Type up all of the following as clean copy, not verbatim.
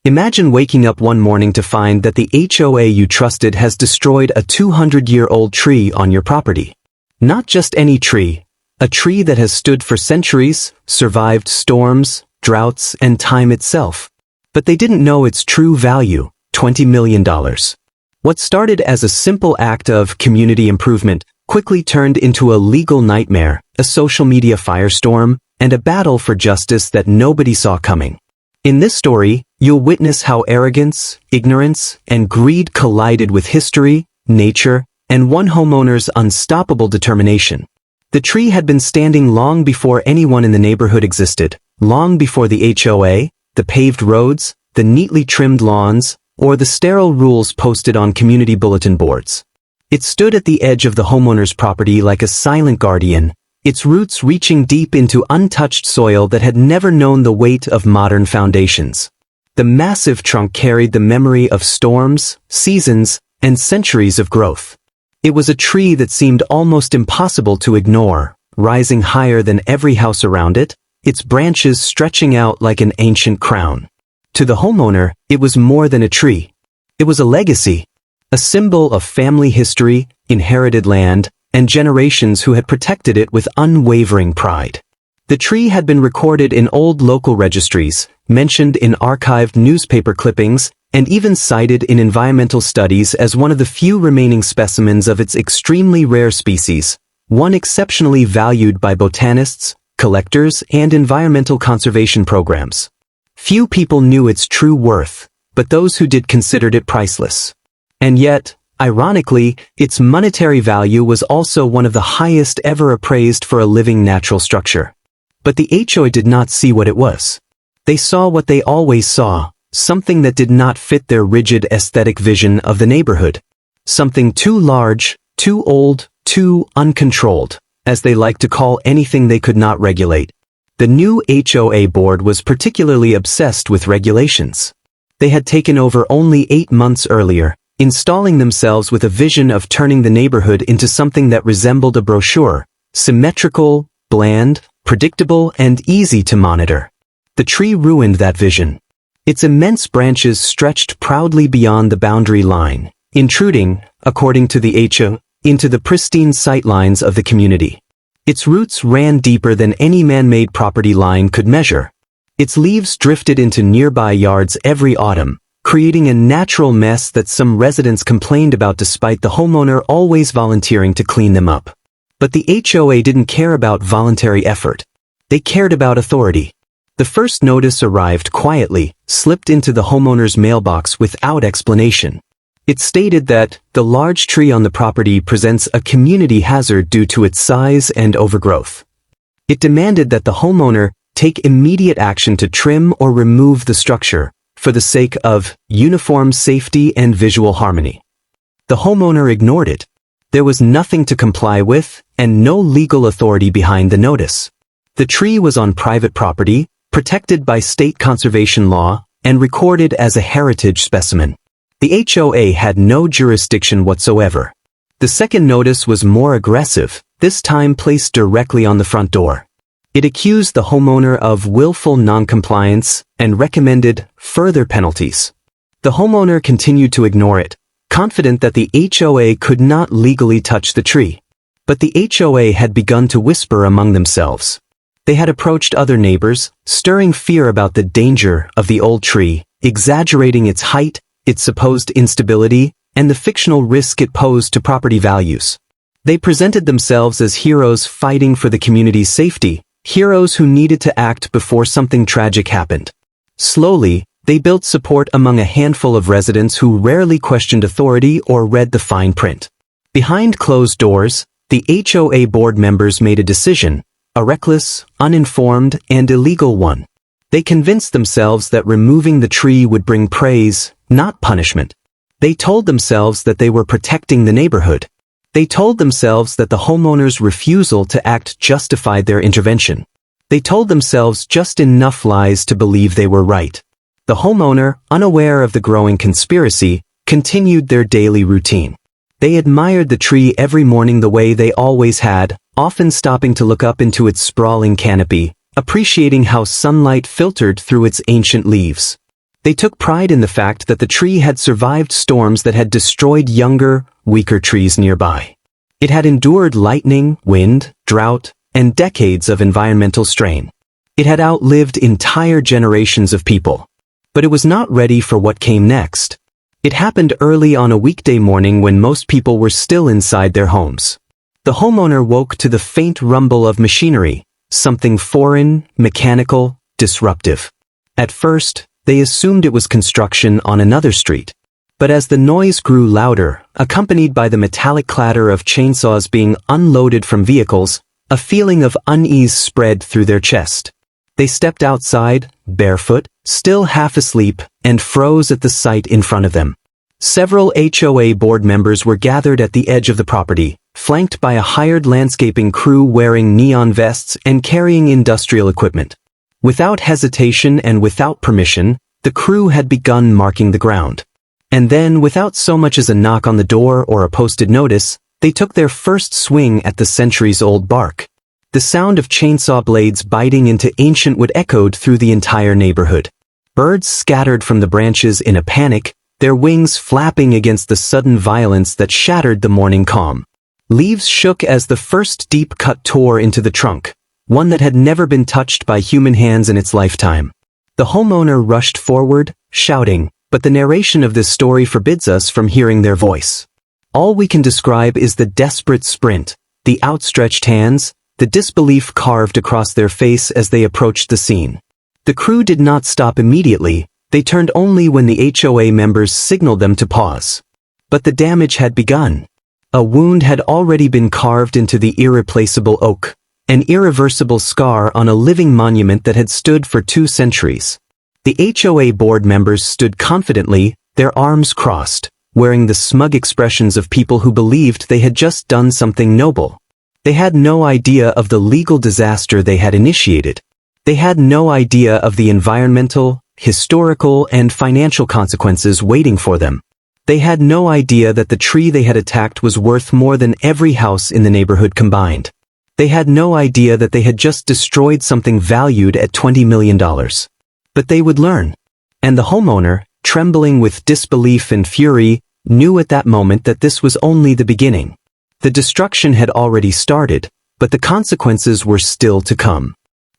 Imagine waking up one morning to find that the HOA you trusted has destroyed a 200-year-old tree on your property. Not just any tree, a tree that has stood for centuries, survived storms, droughts, and time itself. But they didn't know its true value, $20 million. What started as a simple act of community improvement quickly turned into a legal nightmare, a social media firestorm, and a battle for justice that nobody saw coming. In this story, you'll witness how arrogance, ignorance, and greed collided with history, nature, and one homeowner's unstoppable determination. The tree had been standing long before anyone in the neighborhood existed, long before the HOA, the paved roads, the neatly trimmed lawns, or the sterile rules posted on community bulletin boards. It stood at the edge of the homeowner's property like a silent guardian, its roots reaching deep into untouched soil that had never known the weight of modern foundations. The massive trunk carried the memory of storms, seasons, and centuries of growth. It was a tree that seemed almost impossible to ignore, rising higher than every house around it, its branches stretching out like an ancient crown. To the homeowner, it was more than a tree. It was a legacy, a symbol of family history, inherited land, and generations who had protected it with unwavering pride. The tree had been recorded in old local registries, mentioned in archived newspaper clippings, and even cited in environmental studies as one of the few remaining specimens of its extremely rare species, one exceptionally valued by botanists, collectors, and environmental conservation programs. Few people knew its true worth, but those who did considered it priceless. And yet, ironically, its monetary value was also one of the highest ever appraised for a living natural structure. But the HOA did not see what it was. They saw what they always saw, something that did not fit their rigid aesthetic vision of the neighborhood. Something too large, too old, too uncontrolled, as they like to call anything they could not regulate. The new HOA board was particularly obsessed with regulations. They had taken over only 8 months earlier, installing themselves with a vision of turning the neighborhood into something that resembled a brochure, symmetrical, bland, predictable, and easy to monitor. The tree ruined that vision. Its immense branches stretched proudly beyond the boundary line, intruding, according to the HOA, into the pristine sightlines of the community. Its roots ran deeper than any man-made property line could measure. Its leaves drifted into nearby yards every autumn, creating a natural mess that some residents complained about despite the homeowner always volunteering to clean them up. But the HOA didn't care about voluntary effort. They cared about authority. The first notice arrived quietly, slipped into the homeowner's mailbox without explanation. It stated that the large tree on the property presents a community hazard due to its size and overgrowth. It demanded that the homeowner take immediate action to trim or remove the structure, for the sake of uniform safety and visual harmony. The homeowner ignored it. There was nothing to comply with, and no legal authority behind the notice. The tree was on private property, protected by state conservation law, and recorded as a heritage specimen. The HOA had no jurisdiction whatsoever. The second notice was more aggressive, this time placed directly on the front door. It accused the homeowner of willful noncompliance and recommended further penalties. The homeowner continued to ignore it, confident that the HOA could not legally touch the tree. But the HOA had begun to whisper among themselves. They had approached other neighbors, stirring fear about the danger of the old tree, exaggerating its height, its supposed instability, and the fictional risk it posed to property values. They presented themselves as heroes fighting for the community's safety, heroes who needed to act before something tragic happened. Slowly, they built support among a handful of residents who rarely questioned authority or read the fine print. Behind closed doors, the HOA board members made a decision, a reckless, uninformed, and illegal one. They convinced themselves that removing the tree would bring praise, not punishment. They told themselves that they were protecting the neighborhood. They told themselves that the homeowner's refusal to act justified their intervention. They told themselves just enough lies to believe they were right. The homeowner, unaware of the growing conspiracy, continued their daily routine. They admired the tree every morning the way they always had, often stopping to look up into its sprawling canopy, appreciating how sunlight filtered through its ancient leaves. They took pride in the fact that the tree had survived storms that had destroyed younger, weaker trees nearby. It had endured lightning, wind, drought, and decades of environmental strain. It had outlived entire generations of people. But it was not ready for what came next. It happened early on a weekday morning when most people were still inside their homes. The homeowner woke to the faint rumble of machinery, something foreign, mechanical, disruptive. At first, they assumed it was construction on another street. But as the noise grew louder, accompanied by the metallic clatter of chainsaws being unloaded from vehicles, a feeling of unease spread through their chest. They stepped outside, barefoot, still half asleep, and froze at the sight in front of them. Several HOA board members were gathered at the edge of the property, flanked by a hired landscaping crew wearing neon vests and carrying industrial equipment. Without hesitation and without permission, the crew had begun marking the ground. And then, without so much as a knock on the door or a posted notice, they took their first swing at the centuries-old bark. The sound of chainsaw blades biting into ancient wood echoed through the entire neighborhood. Birds scattered from the branches in a panic, their wings flapping against the sudden violence that shattered the morning calm. Leaves shook as the first deep cut tore into the trunk, one that had never been touched by human hands in its lifetime. The homeowner rushed forward, shouting, but the narration of this story forbids us from hearing their voice. All we can describe is the desperate sprint, the outstretched hands, the disbelief carved across their face as they approached the scene. The crew did not stop immediately, they turned only when the HOA members signaled them to pause. But the damage had begun. A wound had already been carved into the irreplaceable oak, an irreversible scar on a living monument that had stood for 2 centuries. The HOA board members stood confidently, their arms crossed, wearing the smug expressions of people who believed they had just done something noble. They had no idea of the legal disaster they had initiated. They had no idea of the environmental, historical, and financial consequences waiting for them. They had no idea that the tree they had attacked was worth more than every house in the neighborhood combined. They had no idea that they had just destroyed something valued at $20 million. But they would learn. And the homeowner, trembling with disbelief and fury, knew at that moment that this was only the beginning. The destruction had already started, but the consequences were still to come.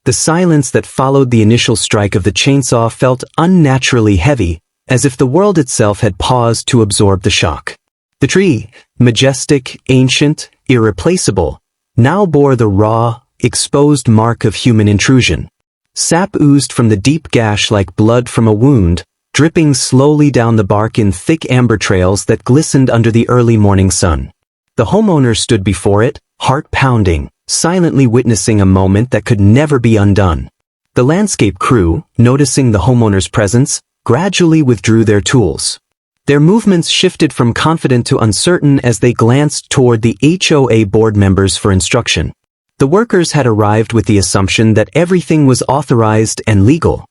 The silence that followed the initial strike of the chainsaw felt unnaturally heavy, as if the world itself had paused to absorb the shock. The tree, majestic, ancient, irreplaceable, now bore the raw, exposed mark of human intrusion. Sap oozed from the deep gash like blood from a wound, dripping slowly down the bark in thick amber trails that glistened under the early morning sun. The homeowner stood before it, heart pounding, silently witnessing a moment that could never be undone. The landscape crew, noticing the homeowner's presence, gradually withdrew their tools. Their movements shifted from confident to uncertain as they glanced toward the HOA board members for instruction. The workers had arrived with the assumption that everything was authorized and legal.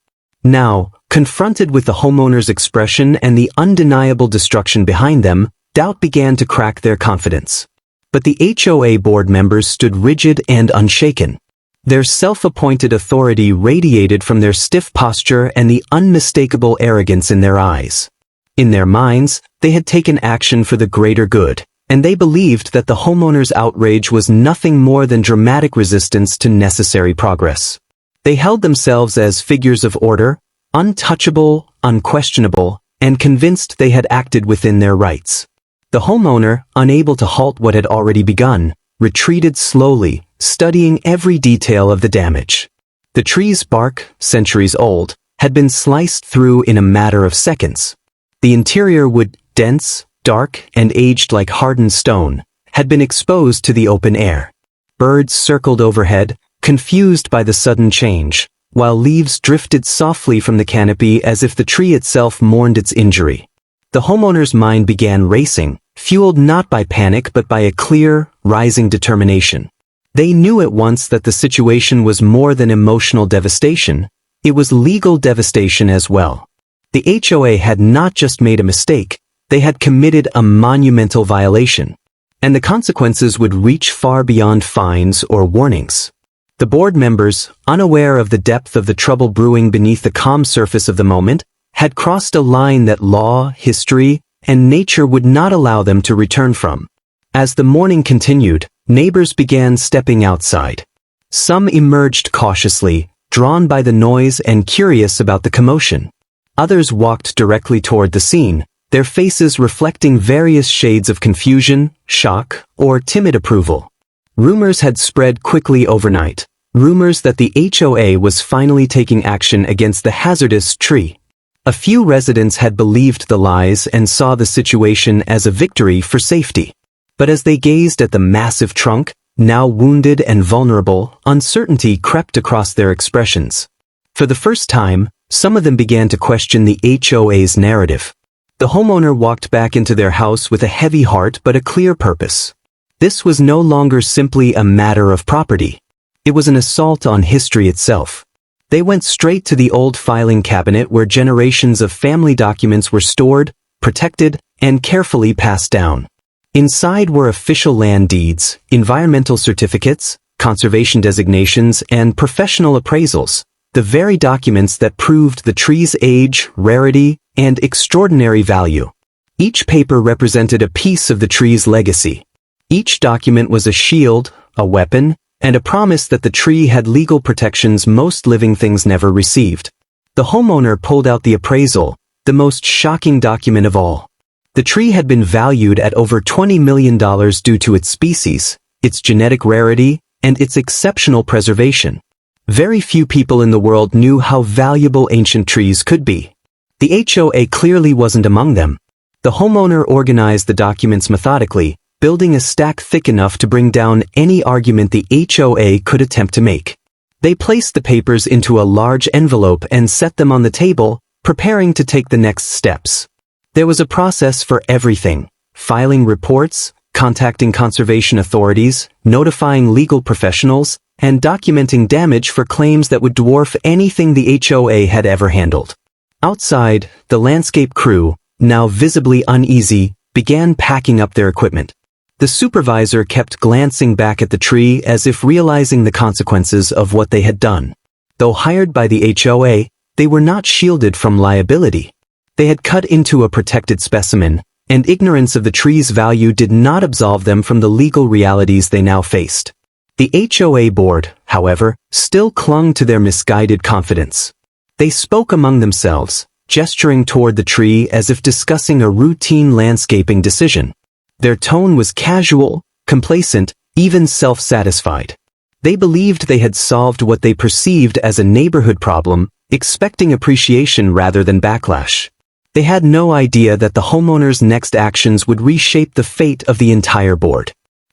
Now, confronted with the homeowner's expression and the undeniable destruction behind them, doubt began to crack their confidence. But the HOA board members stood rigid and unshaken. Their self-appointed authority radiated from their stiff posture and the unmistakable arrogance in their eyes. In their minds, they had taken action for the greater good, and they believed that the homeowner's outrage was nothing more than dramatic resistance to necessary progress. They held themselves as figures of order, untouchable, unquestionable, and convinced they had acted within their rights. The homeowner, unable to halt what had already begun, retreated slowly, studying every detail of the damage. The tree's bark, centuries old, had been sliced through in a matter of seconds. The interior wood, dense, dark, and aged like hardened stone, had been exposed to the open air. Birds circled overhead, confused by the sudden change, while leaves drifted softly from the canopy as if the tree itself mourned its injury. The homeowner's mind began racing, fueled not by panic but by a clear, rising determination. They knew at once that the situation was more than emotional devastation, it was legal devastation as well. The HOA had not just made a mistake, they had committed a monumental violation. And the consequences would reach far beyond fines or warnings. The board members, unaware of the depth of the trouble brewing beneath the calm surface of the moment, had crossed a line that law, history, and nature would not allow them to return from. As the morning continued, neighbors began stepping outside. Some emerged cautiously, drawn by the noise and curious about the commotion. Others walked directly toward the scene, their faces reflecting various shades of confusion, shock, or timid approval. Rumors had spread quickly overnight. Rumors that the HOA was finally taking action against the hazardous tree. A few residents had believed the lies and saw the situation as a victory for safety. But as they gazed at the massive trunk, now wounded and vulnerable, uncertainty crept across their expressions. For the first time, some of them began to question the HOA's narrative. The homeowner walked back into their house with a heavy heart but a clear purpose. This was no longer simply a matter of property. It was an assault on history itself. They went straight to the old filing cabinet where generations of family documents were stored, protected, and carefully passed down. Inside were official land deeds, environmental certificates, conservation designations, and professional appraisals, the very documents that proved the tree's age, rarity, and extraordinary value. Each paper represented a piece of the tree's legacy. Each document was a shield, a weapon, and a promise that the tree had legal protections most living things never received. The homeowner pulled out the appraisal, the most shocking document of all. The tree had been valued at over $20 million due to its species, its genetic rarity, and its exceptional preservation. Very few people in the world knew how valuable ancient trees could be. The HOA clearly wasn't among them. The homeowner organized the documents methodically, building a stack thick enough to bring down any argument the HOA could attempt to make. They placed the papers into a large envelope and set them on the table, preparing to take the next steps. There was a process for everything: filing reports, contacting conservation authorities, notifying legal professionals, and documenting damage for claims that would dwarf anything the HOA had ever handled. Outside, the landscape crew, now visibly uneasy, began packing up their equipment. The supervisor kept glancing back at the tree as if realizing the consequences of what they had done. Though hired by the HOA, they were not shielded from liability. They had cut into a protected specimen, and ignorance of the tree's value did not absolve them from the legal realities they now faced. The HOA board, however, still clung to their misguided confidence. They spoke among themselves, gesturing toward the tree as if discussing a routine landscaping decision. Their tone was casual, complacent, even self-satisfied. They believed they had solved what they perceived as a neighborhood problem, expecting appreciation rather than backlash. They had no idea that the homeowner's next actions would reshape the fate of the entire board.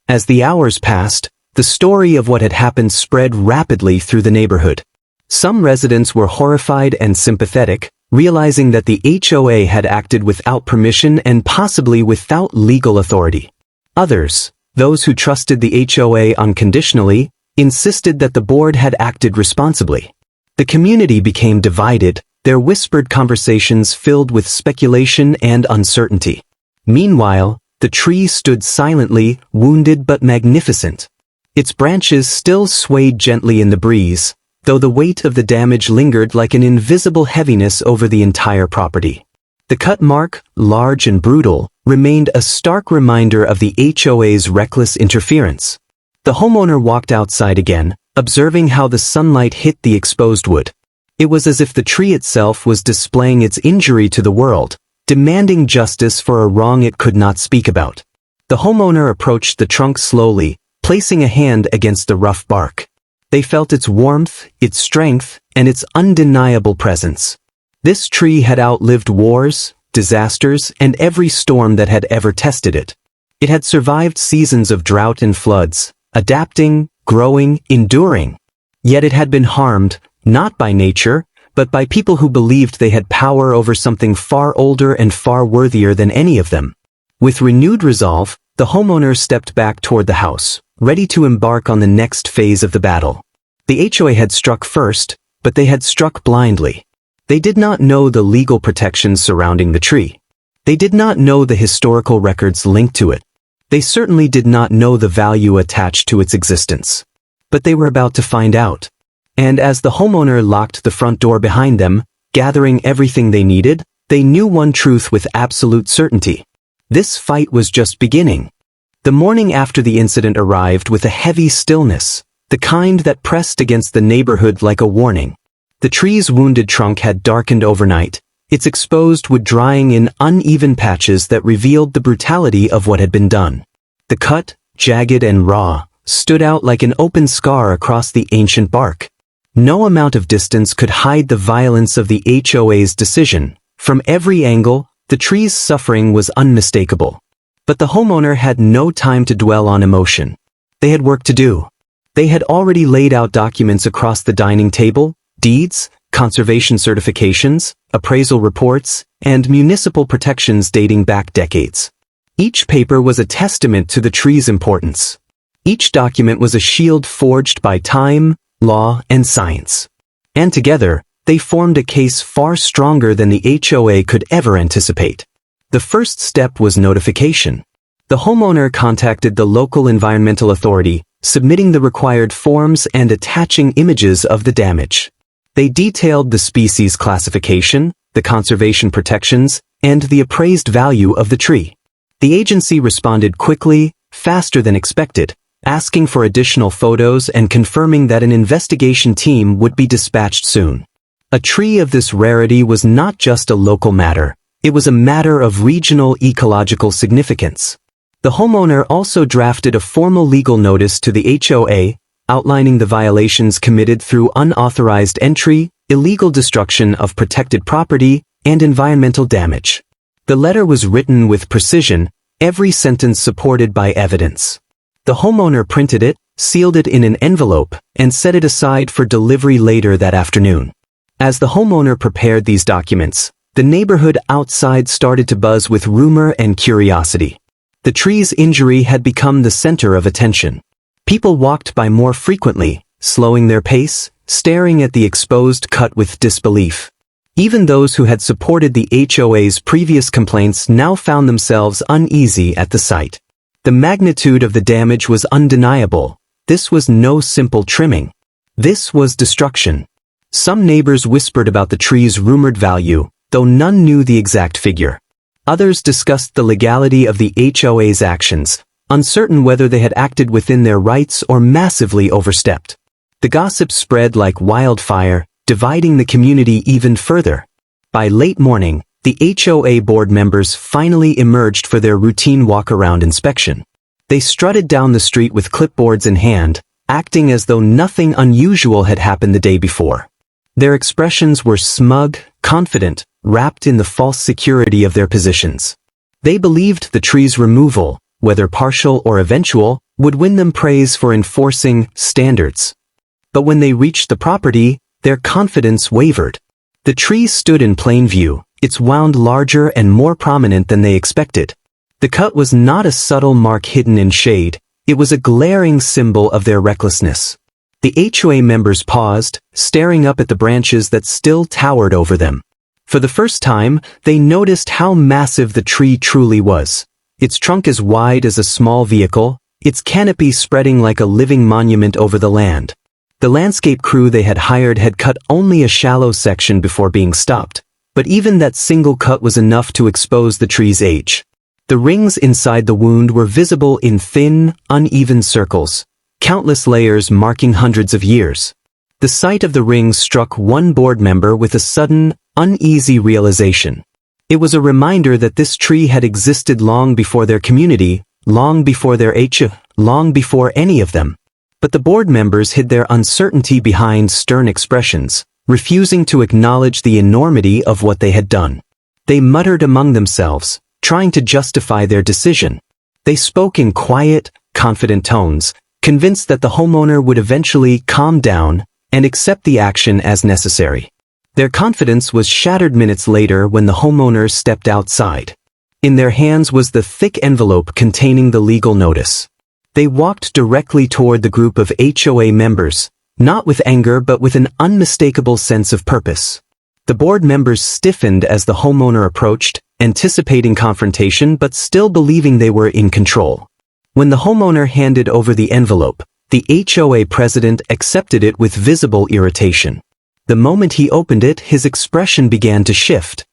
As the hours passed, the story of what had happened spread rapidly through the neighborhood. Some residents were horrified and sympathetic, realizing that the HOA had acted without permission and possibly without legal authority. Others, those who trusted the HOA unconditionally, insisted that the board had acted responsibly. The community became divided, their whispered conversations filled with speculation and uncertainty. Meanwhile, the tree stood silently, wounded but magnificent. Its branches still swayed gently in the breeze, though the weight of the damage lingered like an invisible heaviness over the entire property. The cut mark, large and brutal, remained a stark reminder of the HOA's reckless interference. The homeowner walked outside again, observing how the sunlight hit the exposed wood. It was as if the tree itself was displaying its injury to the world, demanding justice for a wrong it could not speak about. The homeowner approached the trunk slowly, placing a hand against the rough bark. They felt its warmth, its strength, and its undeniable presence. This tree had outlived wars, disasters, and every storm that had ever tested it. It had survived seasons of drought and floods, adapting, growing, enduring. Yet it had been harmed, not by nature, but by people who believed they had power over something far older and far worthier than any of them. With renewed resolve, the homeowner stepped back toward the house, ready to embark on the next phase of the battle. The HOA had struck first, but they had struck blindly. They did not know the legal protections surrounding the tree. They did not know the historical records linked to it. They certainly did not know the value attached to its existence. But they were about to find out. And as the homeowner locked the front door behind them, gathering everything they needed, they knew one truth with absolute certainty. This fight was just beginning. The morning after the incident arrived with a heavy stillness, the kind that pressed against the neighborhood like a warning. The tree's wounded trunk had darkened overnight, its exposed wood drying in uneven patches that revealed the brutality of what had been done. The cut, jagged and raw, stood out like an open scar across the ancient bark. No amount of distance could hide the violence of the HOA's decision. From every angle, the tree's suffering was unmistakable. But the homeowner had no time to dwell on emotion. They had work to do. They had already laid out documents across the dining table, deeds, conservation certifications, appraisal reports, and municipal protections dating back decades. Each paper was a testament to the tree's importance. Each document was a shield forged by time, law, and science. And together, they formed a case far stronger than the HOA could ever anticipate. The first step was notification. The homeowner contacted the local environmental authority, submitting the required forms and attaching images of the damage. They detailed the species classification, the conservation protections, and the appraised value of the tree. The agency responded quickly, faster than expected, asking for additional photos and confirming that an investigation team would be dispatched soon. A tree of this rarity was not just a local matter, it was a matter of regional ecological significance. The homeowner also drafted a formal legal notice to the HOA, outlining the violations committed through unauthorized entry, illegal destruction of protected property, and environmental damage. The letter was written with precision, every sentence supported by evidence. The homeowner printed it, sealed it in an envelope, and set it aside for delivery later that afternoon. As the homeowner prepared these documents, the neighborhood outside started to buzz with rumor and curiosity. The tree's injury had become the center of attention. People walked by more frequently, slowing their pace, staring at the exposed cut with disbelief. Even those who had supported the HOA's previous complaints now found themselves uneasy at the sight. The magnitude of the damage was undeniable. This was no simple trimming. This was destruction. Some neighbors whispered about the tree's rumored value, though none knew the exact figure. Others discussed the legality of the HOA's actions, uncertain whether they had acted within their rights or massively overstepped. The gossip spread like wildfire, dividing the community even further. By late morning, the HOA board members finally emerged for their routine walk-around inspection. They strutted down the street with clipboards in hand, acting as though nothing unusual had happened the day before. Their expressions were smug, confident, wrapped in the false security of their positions. They believed the tree's removal, whether partial or eventual, would win them praise for enforcing standards. But when they reached the property, their confidence wavered. The tree stood in plain view, its wound larger and more prominent than they expected. The cut was not a subtle mark hidden in shade, it was a glaring symbol of their recklessness. The HOA members paused, staring up at the branches that still towered over them. For the first time, they noticed how massive the tree truly was. Its trunk as wide as a small vehicle, its canopy spreading like a living monument over the land. The landscape crew they had hired had cut only a shallow section before being stopped, but even that single cut was enough to expose the tree's age. The rings inside the wound were visible in thin, uneven circles, countless layers marking hundreds of years. The sight of the rings struck one board member with a sudden, uneasy realization. It was a reminder that this tree had existed long before their community, long before their HOA, long before any of them. But the board members hid their uncertainty behind stern expressions, refusing to acknowledge the enormity of what they had done. They muttered among themselves, trying to justify their decision. They spoke in quiet, confident tones, convinced that the homeowner would eventually calm down and accept the action as necessary. Their confidence was shattered minutes later when the homeowner stepped outside. In their hands was the thick envelope containing the legal notice. They walked directly toward the group of HOA members, not with anger but with an unmistakable sense of purpose. The board members stiffened as the homeowner approached, anticipating confrontation but still believing they were in control. When the homeowner handed over the envelope, the HOA president accepted it with visible irritation. The moment he opened it, his expression began to shift.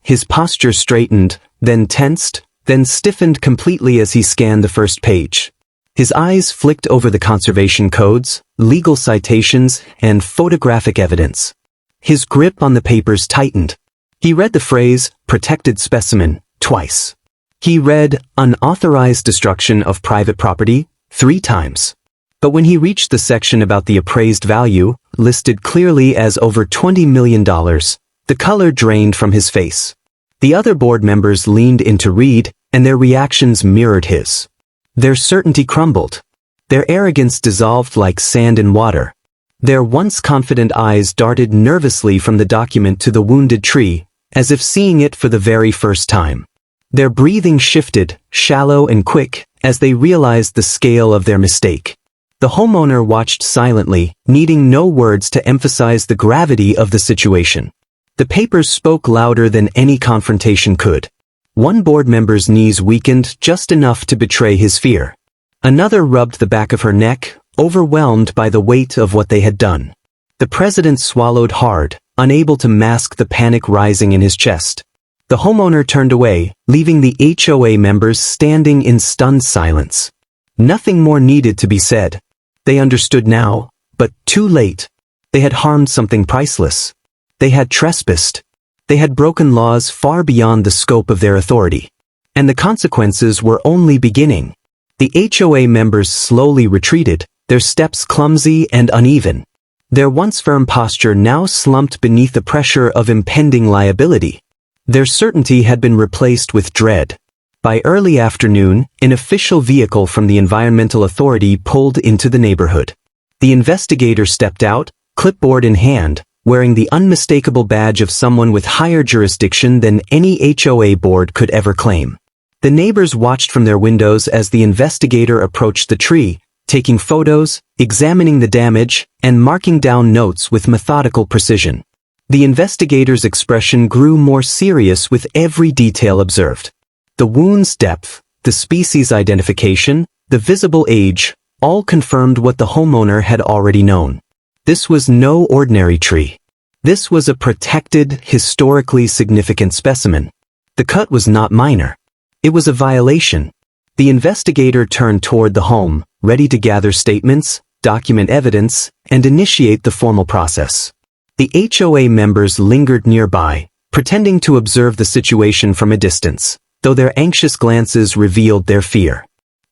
His posture straightened, then tensed, then stiffened completely as he scanned the first page. His eyes flicked over the conservation codes, legal citations, and photographic evidence. His grip on the papers tightened. He read the phrase, "protected specimen," twice. He read, "unauthorized destruction of private property," 3 times. But when he reached the section about the appraised value, listed clearly as over $20 million, the color drained from his face. The other board members leaned in to read, and their reactions mirrored his. Their certainty crumbled. Their arrogance dissolved like sand in water. Their once confident eyes darted nervously from the document to the wounded tree, as if seeing it for the very first time. Their breathing shifted, shallow and quick, as they realized the scale of their mistake. The homeowner watched silently, needing no words to emphasize the gravity of the situation. The papers spoke louder than any confrontation could. One board member's knees weakened just enough to betray his fear. Another rubbed the back of her neck, overwhelmed by the weight of what they had done. The president swallowed hard, unable to mask the panic rising in his chest. The homeowner turned away, leaving the HOA members standing in stunned silence. Nothing more needed to be said. They understood now, but too late. They had harmed something priceless. They had trespassed. They had broken laws far beyond the scope of their authority. And the consequences were only beginning. The HOA members slowly retreated, their steps clumsy and uneven. Their once firm posture now slumped beneath the pressure of impending liability. Their certainty had been replaced with dread. By early afternoon, an official vehicle from the Environmental Authority pulled into the neighborhood. The investigator stepped out, clipboard in hand, wearing the unmistakable badge of someone with higher jurisdiction than any HOA board could ever claim. The neighbors watched from their windows as the investigator approached the tree, taking photos, examining the damage, and marking down notes with methodical precision. The investigator's expression grew more serious with every detail observed. The wound's depth, the species identification, the visible age, all confirmed what the homeowner had already known. This was no ordinary tree. This was a protected, historically significant specimen. The cut was not minor. It was a violation. The investigator turned toward the home, ready to gather statements, document evidence, and initiate the formal process. The HOA members lingered nearby, pretending to observe the situation from a distance, though their anxious glances revealed their fear.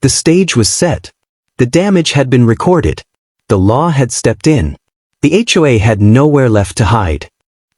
The stage was set. The damage had been recorded. The law had stepped in. The HOA had nowhere left to hide.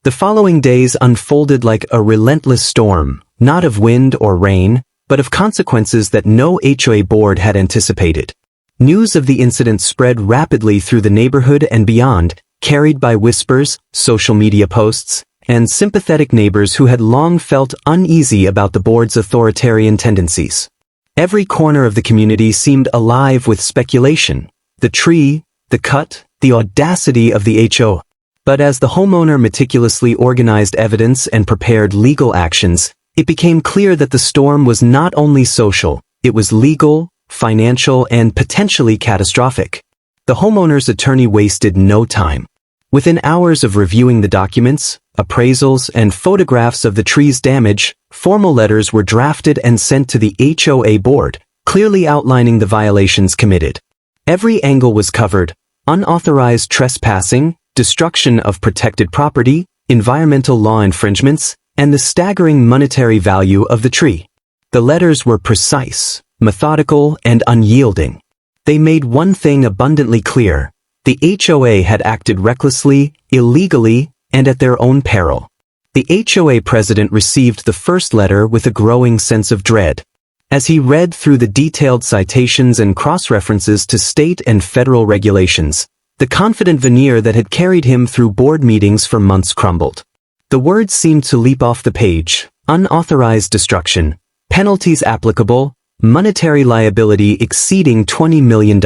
The following days unfolded like a relentless storm, not of wind or rain, but of consequences that no HOA board had anticipated. News of the incident spread rapidly through the neighborhood and beyond, carried by whispers, social media posts, and sympathetic neighbors who had long felt uneasy about the board's authoritarian tendencies. Every corner of the community seemed alive with speculation. The tree, the cut, the audacity of the HOA. But as the homeowner meticulously organized evidence and prepared legal actions, it became clear that the storm was not only social, it was legal, financial, and potentially catastrophic. The homeowner's attorney wasted no time. Within hours of reviewing the documents, appraisals, and photographs of the tree's damage, formal letters were drafted and sent to the HOA board, clearly outlining the violations committed. Every angle was covered: unauthorized trespassing, destruction of protected property, environmental law infringements, and the staggering monetary value of the tree. The letters were precise, methodical, and unyielding. They made one thing abundantly clear: the HOA had acted recklessly, illegally, and at their own peril. The HOA president received the first letter with a growing sense of dread. As he read through the detailed citations and cross-references to state and federal regulations, the confident veneer that had carried him through board meetings for months crumbled. The words seemed to leap off the page: unauthorized destruction, penalties applicable, monetary liability exceeding $20 million.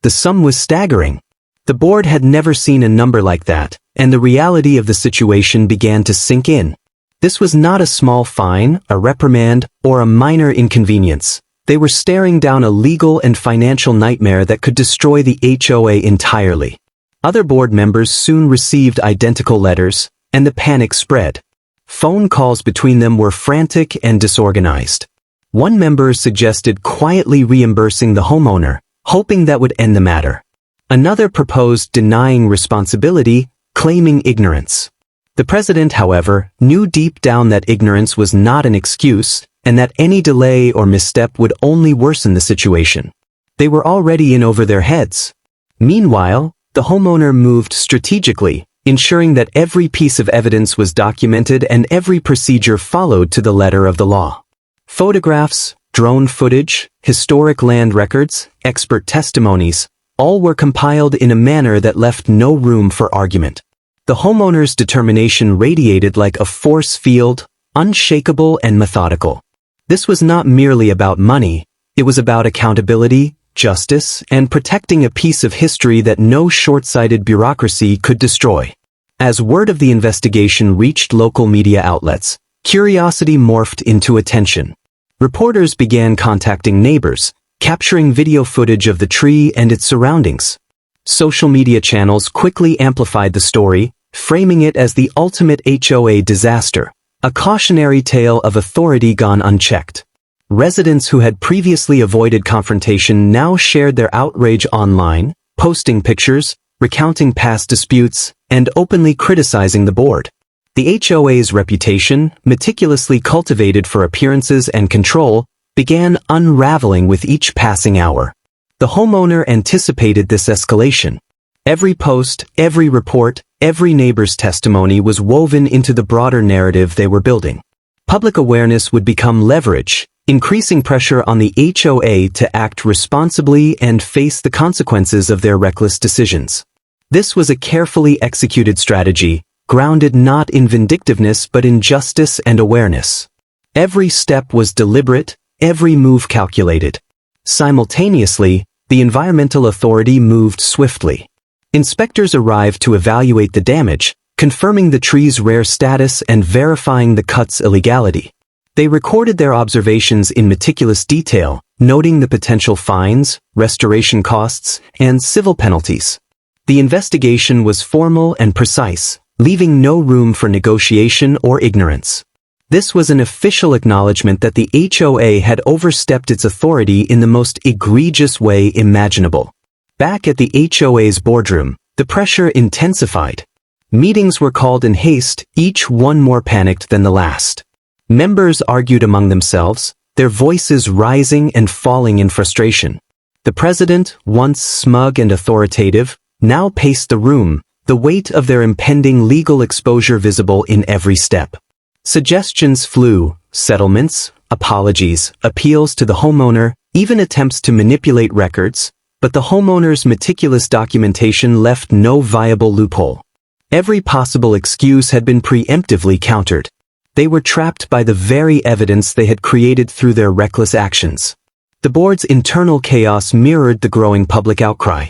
The sum was staggering. The board had never seen a number like that, and the reality of the situation began to sink in. This was not a small fine, a reprimand, or a minor inconvenience. They were staring down a legal and financial nightmare that could destroy the HOA entirely. Other board members soon received identical letters, and the panic spread. Phone calls between them were frantic and disorganized. One member suggested quietly reimbursing the homeowner, hoping that would end the matter. Another proposed denying responsibility, claiming ignorance. The president, however, knew deep down that ignorance was not an excuse, and that any delay or misstep would only worsen the situation. They were already in over their heads. Meanwhile, the homeowner moved strategically, ensuring that every piece of evidence was documented and every procedure followed to the letter of the law. Photographs, drone footage, historic land records, expert testimonies, all were compiled in a manner that left no room for argument. The homeowner's determination radiated like a force field, unshakable and methodical. This was not merely about money, it was about accountability, justice, and protecting a piece of history that no short-sighted bureaucracy could destroy. As word of the investigation reached local media outlets, curiosity morphed into attention. Reporters began contacting neighbors, capturing video footage of the tree and its surroundings. Social media channels quickly amplified the story, framing it as the ultimate HOA disaster, a cautionary tale of authority gone unchecked. Residents who had previously avoided confrontation now shared their outrage online, posting pictures, recounting past disputes, and openly criticizing the board. The HOA's reputation, meticulously cultivated for appearances and control, began unraveling with each passing hour. The homeowner anticipated this escalation. Every post, every report, every neighbor's testimony was woven into the broader narrative they were building. Public awareness would become leverage, increasing pressure on the HOA to act responsibly and face the consequences of their reckless decisions. This was a carefully executed strategy, grounded not in vindictiveness but in justice and awareness. Every step was deliberate, every move calculated. Simultaneously, the environmental authority moved swiftly. Inspectors arrived to evaluate the damage, confirming the tree's rare status and verifying the cut's illegality. They recorded their observations in meticulous detail, noting the potential fines, restoration costs, and civil penalties. The investigation was formal and precise, leaving no room for negotiation or ignorance. This was an official acknowledgement that the HOA had overstepped its authority in the most egregious way imaginable. Back at the HOA's boardroom, the pressure intensified. Meetings were called in haste, each one more panicked than the last. Members argued among themselves, their voices rising and falling in frustration. The president, once smug and authoritative, now paced the room, the weight of their impending legal exposure visible in every step. Suggestions flew, settlements, apologies, appeals to the homeowner, even attempts to manipulate records, but the homeowner's meticulous documentation left no viable loophole. Every possible excuse had been preemptively countered. They were trapped by the very evidence they had created through their reckless actions. The board's internal chaos mirrored the growing public outcry.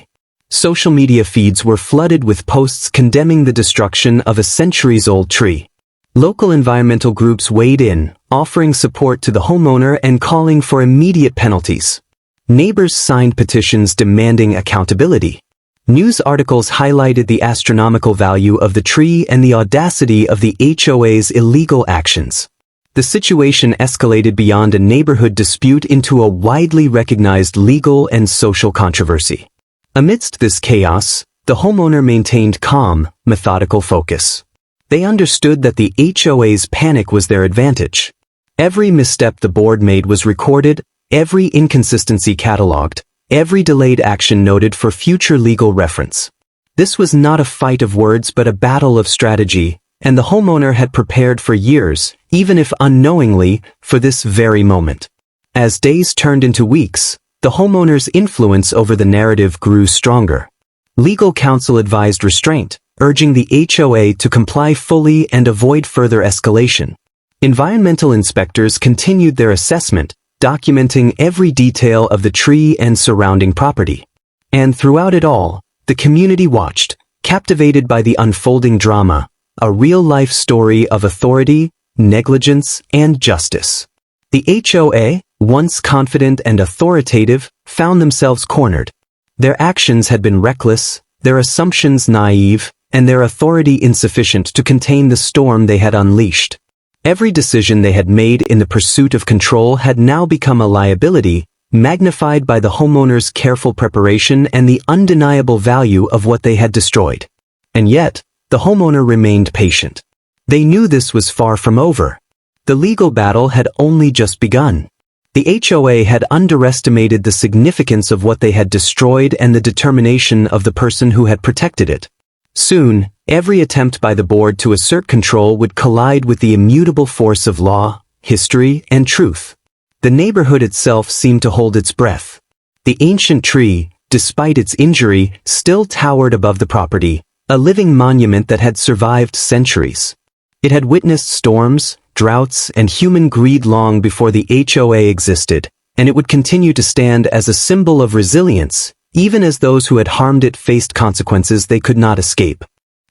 Social media feeds were flooded with posts condemning the destruction of a centuries-old tree. Local environmental groups weighed in, offering support to the homeowner and calling for immediate penalties. Neighbors signed petitions demanding accountability. News articles highlighted the astronomical value of the tree and the audacity of the HOA's illegal actions. The situation escalated beyond a neighborhood dispute into a widely recognized legal and social controversy. Amidst this chaos, the homeowner maintained calm, methodical focus. They understood that the HOA's panic was their advantage. Every misstep the board made was recorded, every inconsistency catalogued, every delayed action noted for future legal reference. This was not a fight of words but a battle of strategy, and the homeowner had prepared for years, even if unknowingly, for this very moment. As days turned into weeks, the homeowner's influence over the narrative grew stronger. Legal counsel advised restraint, urging the HOA to comply fully and avoid further escalation. Environmental inspectors continued their assessment, documenting every detail of the tree and surrounding property. And throughout it all, the community watched, captivated by the unfolding drama, a real-life story of authority, negligence, and justice. The HOA, once confident and authoritative, found themselves cornered. Their actions had been reckless, their assumptions naive, and their authority insufficient to contain the storm they had unleashed. Every decision they had made in the pursuit of control had now become a liability, magnified by the homeowner's careful preparation and the undeniable value of what they had destroyed. And yet, the homeowner remained patient. They knew this was far from over. The legal battle had only just begun. The HOA had underestimated the significance of what they had destroyed and the determination of the person who had protected it. Soon, every attempt by the board to assert control would collide with the immutable force of law, history, and truth. The neighborhood itself seemed to hold its breath. The ancient tree, despite its injury, still towered above the property, a living monument that had survived centuries. It had witnessed storms, droughts, and human greed long before the HOA existed, and it would continue to stand as a symbol of resilience, even as those who had harmed it faced consequences they could not escape.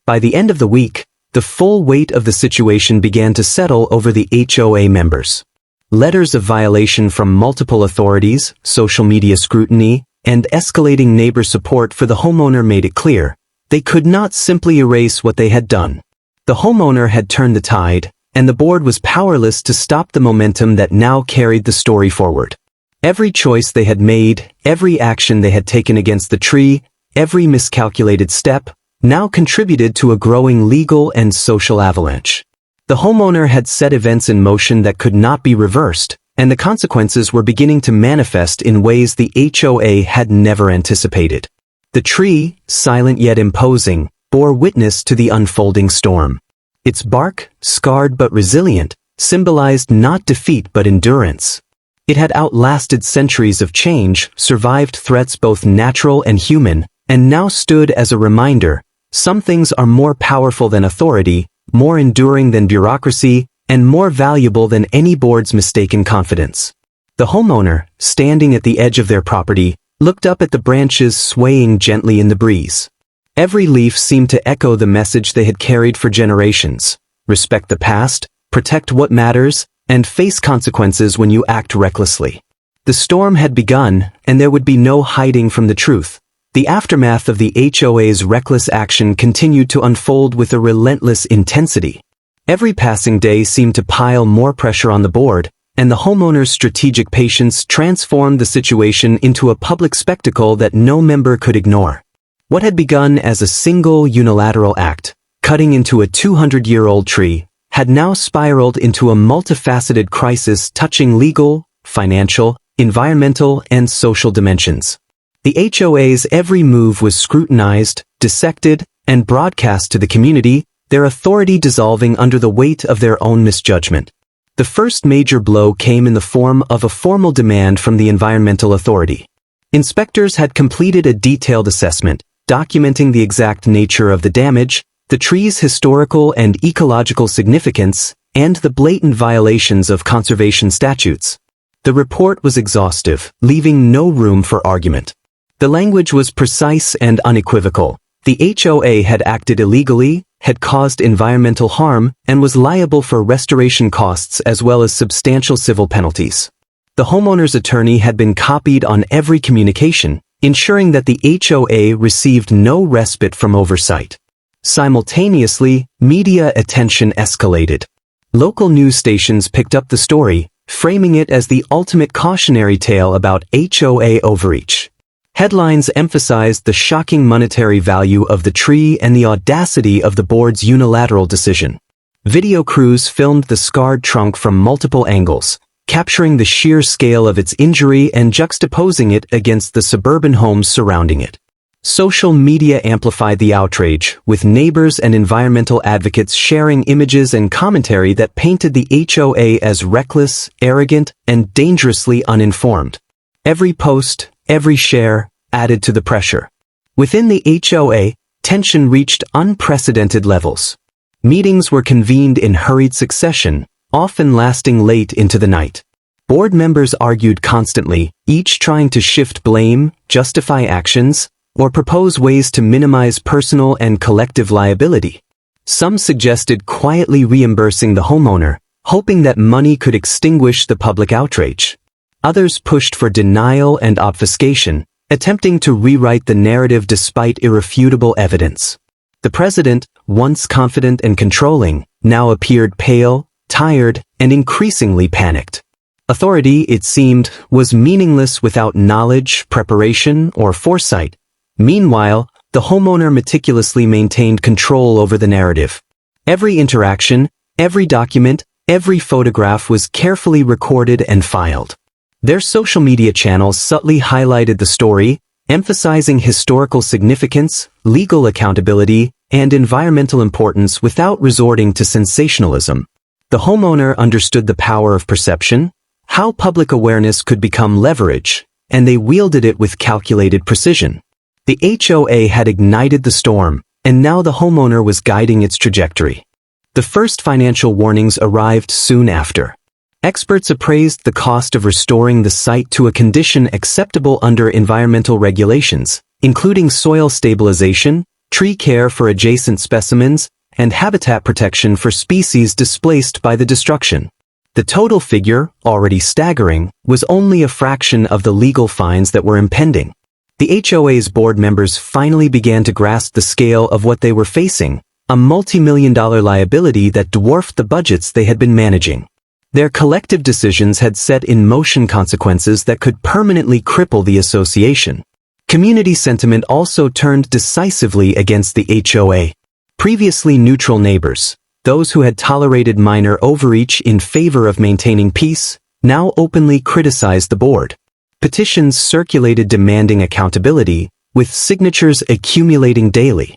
By the end of the week, the full weight of the situation began to settle over the HOA members. Letters of violation from multiple authorities, social media scrutiny, and escalating neighbor support for the homeowner made it clear they could not simply erase what they had done. The homeowner had turned the tide, and the board was powerless to stop the momentum that now carried the story forward. Every choice they had made, every action they had taken against the tree, every miscalculated step, now contributed to a growing legal and social avalanche. The homeowner had set events in motion that could not be reversed, and the consequences were beginning to manifest in ways the HOA had never anticipated. The tree, silent yet imposing, bore witness to the unfolding storm. Its bark, scarred but resilient, symbolized not defeat but endurance. It had outlasted centuries of change, survived threats both natural and human, and now stood as a reminder: some things are more powerful than authority, more enduring than bureaucracy, and more valuable than any board's mistaken confidence. The homeowner, standing at the edge of their property, looked up at the branches swaying gently in the breeze. Every leaf seemed to echo the message they had carried for generations: respect the past, protect what matters, and face consequences when you act recklessly. The storm had begun, and there would be no hiding from the truth. The aftermath of the HOA's reckless action continued to unfold with a relentless intensity. Every passing day seemed to pile more pressure on the board, and the homeowner's strategic patience transformed the situation into a public spectacle that no member could ignore. What had begun as a single unilateral act, cutting into a 200-year-old tree, had now spiraled into a multifaceted crisis touching legal, financial, environmental, and social dimensions. The HOA's every move was scrutinized, dissected, and broadcast to the community, their authority dissolving under the weight of their own misjudgment. The first major blow came in the form of a formal demand from the Environmental Authority. Inspectors had completed a detailed assessment, documenting the exact nature of the damage, the tree's historical and ecological significance, and the blatant violations of conservation statutes. The report was exhaustive, leaving no room for argument. The language was precise and unequivocal. The HOA had acted illegally, had caused environmental harm, and was liable for restoration costs as well as substantial civil penalties. The homeowner's attorney had been copied on every communication, ensuring that the HOA received no respite from oversight. Simultaneously, media attention escalated. Local news stations picked up the story, framing it as the ultimate cautionary tale about HOA overreach. Headlines emphasized the shocking monetary value of the tree and the audacity of the board's unilateral decision. Video crews filmed the scarred trunk from multiple angles, capturing the sheer scale of its injury and juxtaposing it against the suburban homes surrounding it. Social media amplified the outrage, with neighbors and environmental advocates sharing images and commentary that painted the HOA as reckless, arrogant, and dangerously uninformed. Every post, every share, added to the pressure. Within the HOA, tension reached unprecedented levels. Meetings were convened in hurried succession, often lasting late into the night. Board members argued constantly, each trying to shift blame, justify actions, or propose ways to minimize personal and collective liability. Some suggested quietly reimbursing the homeowner, hoping that money could extinguish the public outrage. Others pushed for denial and obfuscation, attempting to rewrite the narrative despite irrefutable evidence. The president, once confident and controlling, now appeared pale, tired, and increasingly panicked. Authority, it seemed, was meaningless without knowledge, preparation, or foresight. Meanwhile, the homeowner meticulously maintained control over the narrative. Every interaction, every document, every photograph was carefully recorded and filed. Their social media channels subtly highlighted the story, emphasizing historical significance, legal accountability, and environmental importance without resorting to sensationalism. The homeowner understood the power of perception, how public awareness could become leverage, and they wielded it with calculated precision. The HOA had ignited the storm, and now the homeowner was guiding its trajectory. The first financial warnings arrived soon after. Experts appraised the cost of restoring the site to a condition acceptable under environmental regulations, including soil stabilization, tree care for adjacent specimens, and habitat protection for species displaced by the destruction. The total figure, already staggering, was only a fraction of the legal fines that were impending. The HOA's board members finally began to grasp the scale of what they were facing, a multi-million-dollar liability that dwarfed the budgets they had been managing. Their collective decisions had set in motion consequences that could permanently cripple the association. Community sentiment also turned decisively against the HOA. Previously neutral neighbors, those who had tolerated minor overreach in favor of maintaining peace, now openly criticized the board. Petitions circulated demanding accountability, with signatures accumulating daily.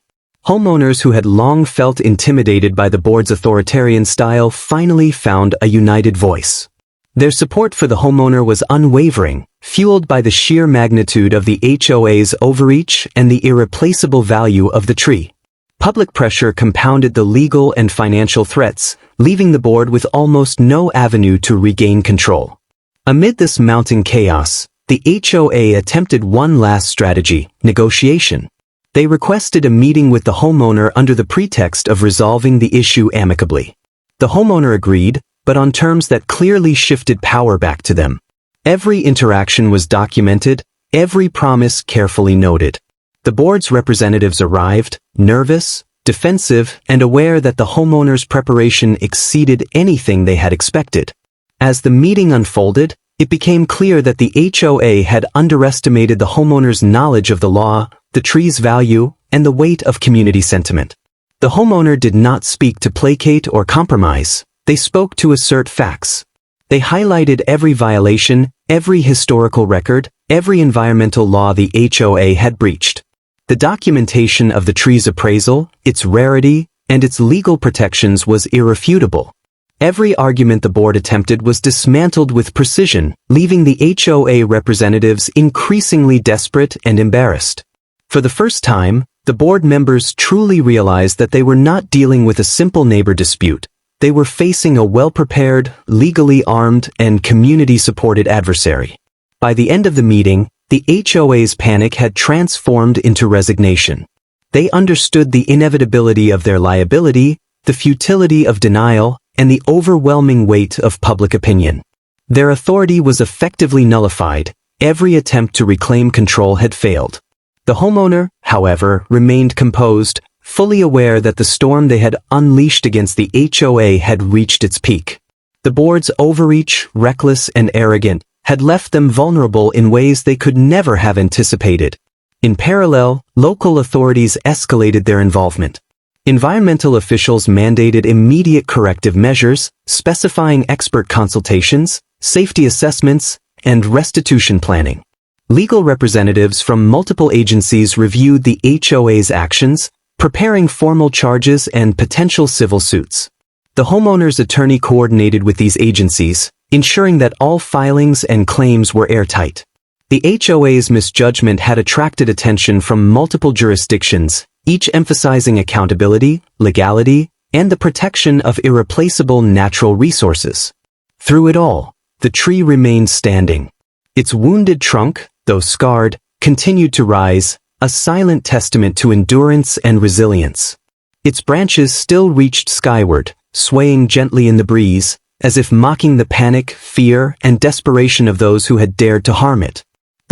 Homeowners who had long felt intimidated by the board's authoritarian style finally found a united voice. Their support for the homeowner was unwavering, fueled by the sheer magnitude of the HOA's overreach and the irreplaceable value of the tree. Public pressure compounded the legal and financial threats, leaving the board with almost no avenue to regain control. Amid this mounting chaos, the HOA attempted one last strategy: negotiation. They requested a meeting with the homeowner under the pretext of resolving the issue amicably. The homeowner agreed, but on terms that clearly shifted power back to them. Every interaction was documented, every promise carefully noted. The board's representatives arrived, nervous, defensive, and aware that the homeowner's preparation exceeded anything they had expected. As the meeting unfolded, it became clear that the HOA had underestimated the homeowner's knowledge of the law, the tree's value, and the weight of community sentiment. The homeowner did not speak to placate or compromise. They spoke to assert facts. They highlighted every violation, every historical record, every environmental law the HOA had breached. The documentation of the tree's appraisal, its rarity, and its legal protections was irrefutable. Every argument the board attempted was dismantled with precision, leaving the HOA representatives increasingly desperate and embarrassed. For the first time, the board members truly realized that they were not dealing with a simple neighbor dispute. They were facing a well-prepared, legally armed, and community-supported adversary. By the end of the meeting, the HOA's panic had transformed into resignation. They understood the inevitability of their liability, the futility of denial, and the overwhelming weight of public opinion. Their authority was effectively nullified. Every attempt to reclaim control had failed. The homeowner, however, remained composed, fully aware that the storm they had unleashed against the HOA had reached its peak. The board's overreach, reckless and arrogant, had left them vulnerable in ways they could never have anticipated. In parallel, local authorities escalated their involvement. Environmental officials mandated immediate corrective measures, specifying expert consultations, safety assessments, and restitution planning. Legal representatives from multiple agencies reviewed the HOA's actions, preparing formal charges and potential civil suits. The homeowner's attorney coordinated with these agencies, ensuring that all filings and claims were airtight. The HOA's misjudgment had attracted attention from multiple jurisdictions, each emphasizing accountability, legality, and the protection of irreplaceable natural resources. Through it all, the tree remained standing. Its wounded trunk, though scarred, continued to rise, a silent testament to endurance and resilience. Its branches still reached skyward, swaying gently in the breeze, as if mocking the panic, fear, and desperation of those who had dared to harm it.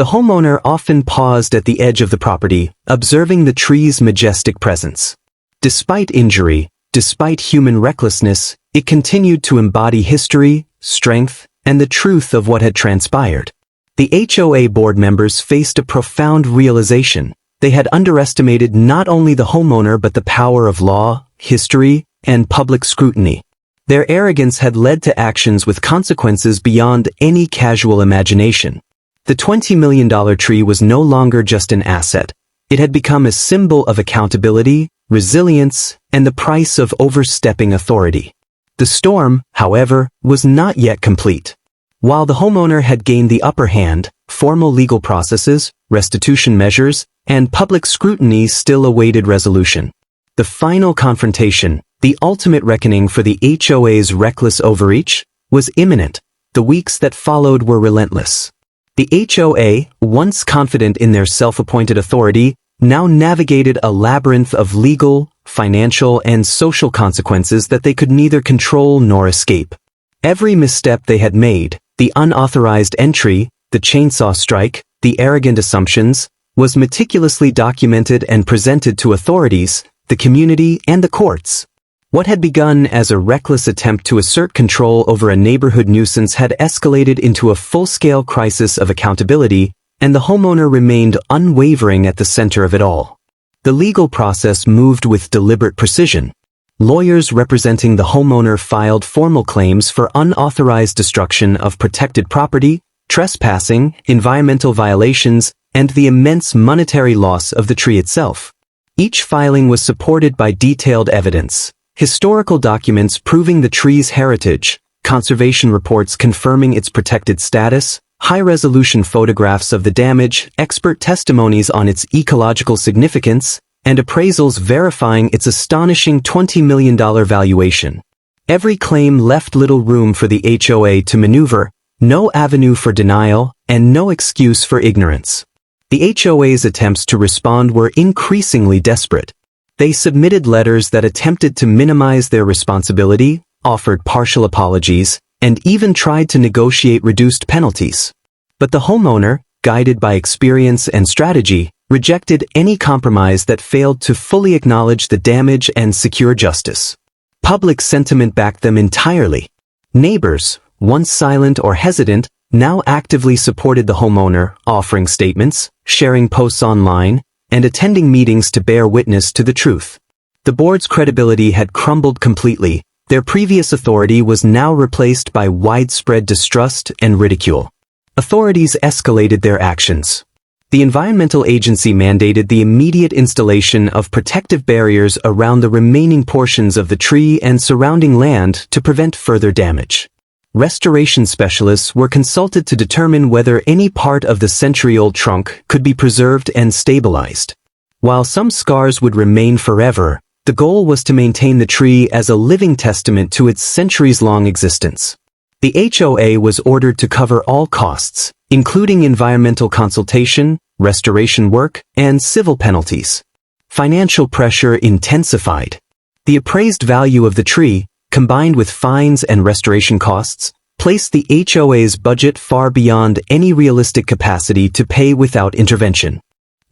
The homeowner often paused at the edge of the property, observing the tree's majestic presence. Despite injury, despite human recklessness, it continued to embody history, strength, and the truth of what had transpired. The HOA board members faced a profound realization. They had underestimated not only the homeowner but the power of law, history, and public scrutiny. Their arrogance had led to actions with consequences beyond any casual imagination. The $20 million tree was no longer just an asset. It had become a symbol of accountability, resilience, and the price of overstepping authority. The storm, however, was not yet complete. While the homeowner had gained the upper hand, formal legal processes, restitution measures, and public scrutiny still awaited resolution. The final confrontation, the ultimate reckoning for the HOA's reckless overreach, was imminent. The weeks that followed were relentless. The HOA, once confident in their self-appointed authority, now navigated a labyrinth of legal, financial, and social consequences that they could neither control nor escape. Every misstep they had made, the unauthorized entry, the chainsaw strike, the arrogant assumptions, was meticulously documented and presented to authorities, the community, and the courts. What had begun as a reckless attempt to assert control over a neighborhood nuisance had escalated into a full-scale crisis of accountability, and the homeowner remained unwavering at the center of it all. The legal process moved with deliberate precision. Lawyers representing the homeowner filed formal claims for unauthorized destruction of protected property, trespassing, environmental violations, and the immense monetary loss of the tree itself. Each filing was supported by detailed evidence, historical documents proving the tree's heritage, conservation reports confirming its protected status, high-resolution photographs of the damage, expert testimonies on its ecological significance, and appraisals verifying its astonishing $20 million valuation. Every claim left little room for the HOA to maneuver, no avenue for denial, and no excuse for ignorance. The HOA's attempts to respond were increasingly desperate. They submitted letters that attempted to minimize their responsibility, offered partial apologies, and even tried to negotiate reduced penalties. But the homeowner, guided by experience and strategy, rejected any compromise that failed to fully acknowledge the damage and secure justice. Public sentiment backed them entirely. Neighbors, once silent or hesitant, now actively supported the homeowner, offering statements, sharing posts online, and attending meetings to bear witness to the truth. The board's credibility had crumbled completely. Their previous authority was now replaced by widespread distrust and ridicule. Authorities escalated their actions. The environmental agency mandated the immediate installation of protective barriers around the remaining portions of the tree and surrounding land to prevent further damage. Restoration specialists were consulted to determine whether any part of the century-old trunk could be preserved and stabilized. While some scars would remain forever, the goal was to maintain the tree as a living testament to its centuries-long existence. The HOA was ordered to cover all costs, including environmental consultation, restoration work, and civil penalties. Financial pressure intensified. The appraised value of the tree, combined with fines and restoration costs, placed the HOA's budget far beyond any realistic capacity to pay without intervention.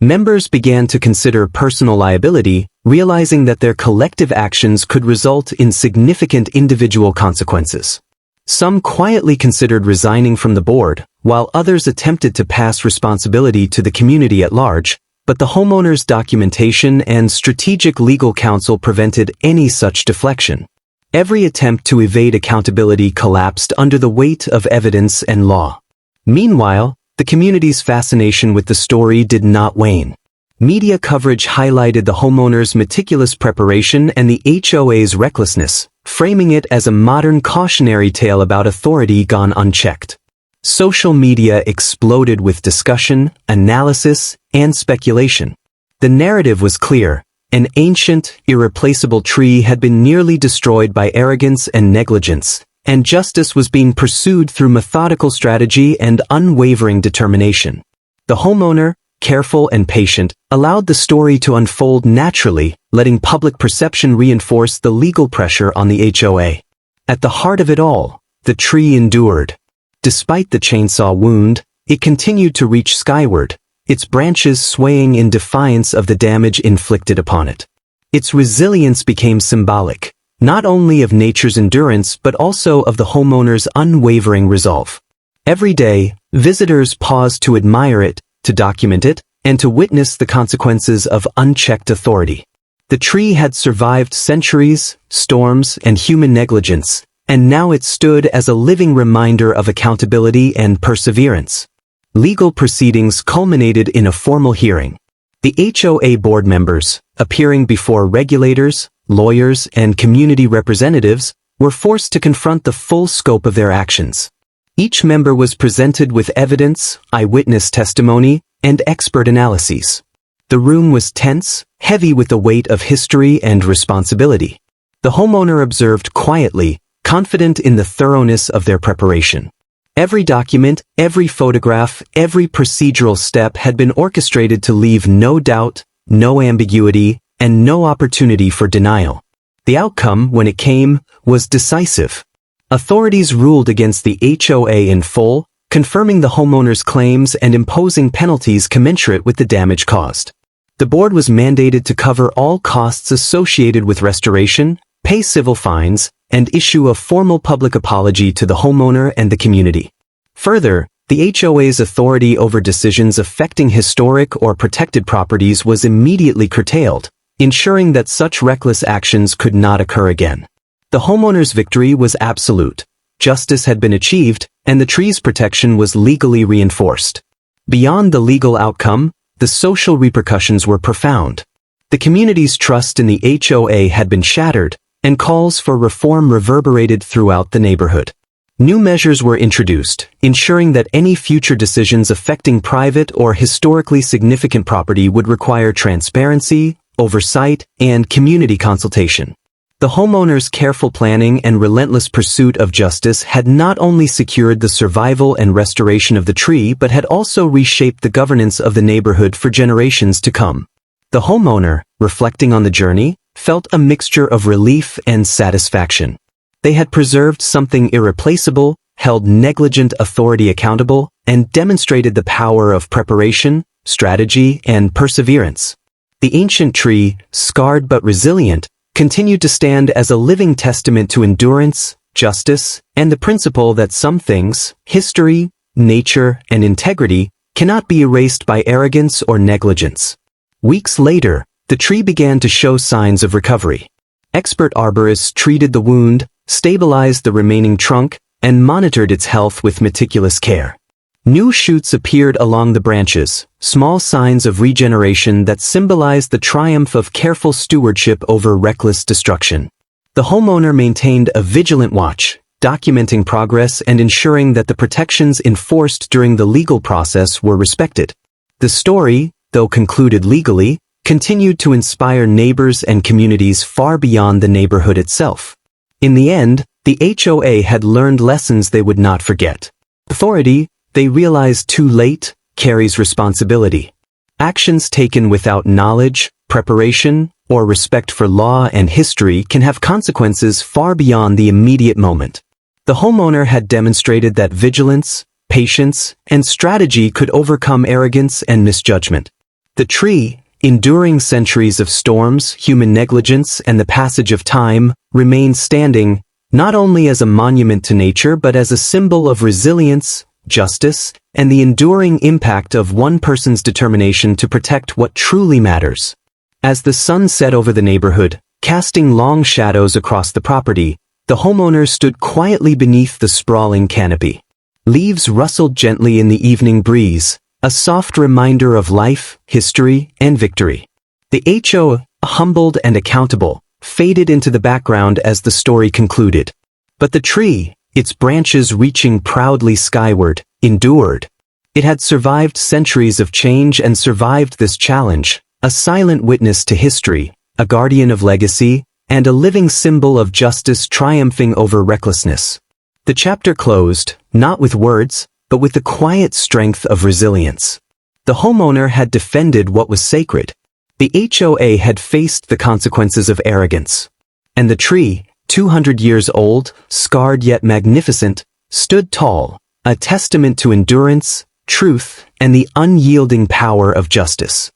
Members began to consider personal liability, realizing that their collective actions could result in significant individual consequences. Some quietly considered resigning from the board, while others attempted to pass responsibility to the community at large, but the homeowner's documentation and strategic legal counsel prevented any such deflection. Every attempt to evade accountability collapsed under the weight of evidence and law. Meanwhile, the community's fascination with the story did not wane. Media coverage highlighted the homeowner's meticulous preparation and the HOA's recklessness, framing it as a modern cautionary tale about authority gone unchecked. Social media exploded with discussion, analysis, and speculation. The narrative was clear. An ancient, irreplaceable tree had been nearly destroyed by arrogance and negligence, and justice was being pursued through methodical strategy and unwavering determination. The homeowner, careful and patient, allowed the story to unfold naturally, letting public perception reinforce the legal pressure on the HOA. At the heart of it all, the tree endured. Despite the chainsaw wound, it continued to reach skyward, its branches swaying in defiance of the damage inflicted upon it. Its resilience became symbolic, not only of nature's endurance but also of the homeowner's unwavering resolve. Every day, visitors paused to admire it, to document it, and to witness the consequences of unchecked authority. The tree had survived centuries, storms, and human negligence, and now it stood as a living reminder of accountability and perseverance. Legal proceedings culminated in a formal hearing. The HOA board members, appearing before regulators, lawyers, and community representatives, were forced to confront the full scope of their actions. Each member was presented with evidence, eyewitness testimony, and expert analyses. The room was tense, heavy with the weight of history and responsibility. The homeowner observed quietly, confident in the thoroughness of their preparation. Every document, every photograph, every procedural step had been orchestrated to leave no doubt, no ambiguity, and no opportunity for denial. The outcome, when it came, was decisive. Authorities ruled against the HOA in full, confirming the homeowner's claims and imposing penalties commensurate with the damage caused. The board was mandated to cover all costs associated with restoration, pay civil fines, and issue a formal public apology to the homeowner and the community. Further, the HOA's authority over decisions affecting historic or protected properties was immediately curtailed, ensuring that such reckless actions could not occur again. The homeowner's victory was absolute. Justice had been achieved, and the tree's protection was legally reinforced. Beyond the legal outcome, the social repercussions were profound. The community's trust in the HOA had been shattered, and calls for reform reverberated throughout the neighborhood. New measures were introduced, ensuring that any future decisions affecting private or historically significant property would require transparency, oversight, and community consultation. The homeowner's careful planning and relentless pursuit of justice had not only secured the survival and restoration of the tree but had also reshaped the governance of the neighborhood for generations to come. The homeowner, reflecting on the journey, felt a mixture of relief and satisfaction. They had preserved something irreplaceable, held negligent authority accountable, and demonstrated the power of preparation, strategy, and perseverance. The ancient tree, scarred but resilient, continued to stand as a living testament to endurance, justice, and the principle that some things, history, nature, and integrity, cannot be erased by arrogance or negligence. Weeks later, the tree began to show signs of recovery. Expert arborists treated the wound, stabilized the remaining trunk, and monitored its health with meticulous care. New shoots appeared along the branches, small signs of regeneration that symbolized the triumph of careful stewardship over reckless destruction. The homeowner maintained a vigilant watch, documenting progress and ensuring that the protections enforced during the legal process were respected. The story, though concluded legally, continued to inspire neighbors and communities far beyond the neighborhood itself. In the end, the HOA had learned lessons they would not forget. Authority, they realized too late, carries responsibility. Actions taken without knowledge, preparation, or respect for law and history can have consequences far beyond the immediate moment. The homeowner had demonstrated that vigilance, patience, and strategy could overcome arrogance and misjudgment. The tree, enduring centuries of storms, human negligence, and the passage of time, remained standing, not only as a monument to nature but as a symbol of resilience, justice, and the enduring impact of one person's determination to protect what truly matters. As the sun set over the neighborhood, casting long shadows across the property, the homeowner stood quietly beneath the sprawling canopy. Leaves rustled gently in the evening breeze, a soft reminder of life, history, and victory. The HOA, humbled and accountable, faded into the background as the story concluded. But the tree, its branches reaching proudly skyward, endured. It had survived centuries of change and survived this challenge, a silent witness to history, a guardian of legacy, and a living symbol of justice triumphing over recklessness. The chapter closed, not with words, but with the quiet strength of resilience. The homeowner had defended what was sacred. The HOA had faced the consequences of arrogance. And the tree, 200 years old, scarred yet magnificent, stood tall, a testament to endurance, truth, and the unyielding power of justice.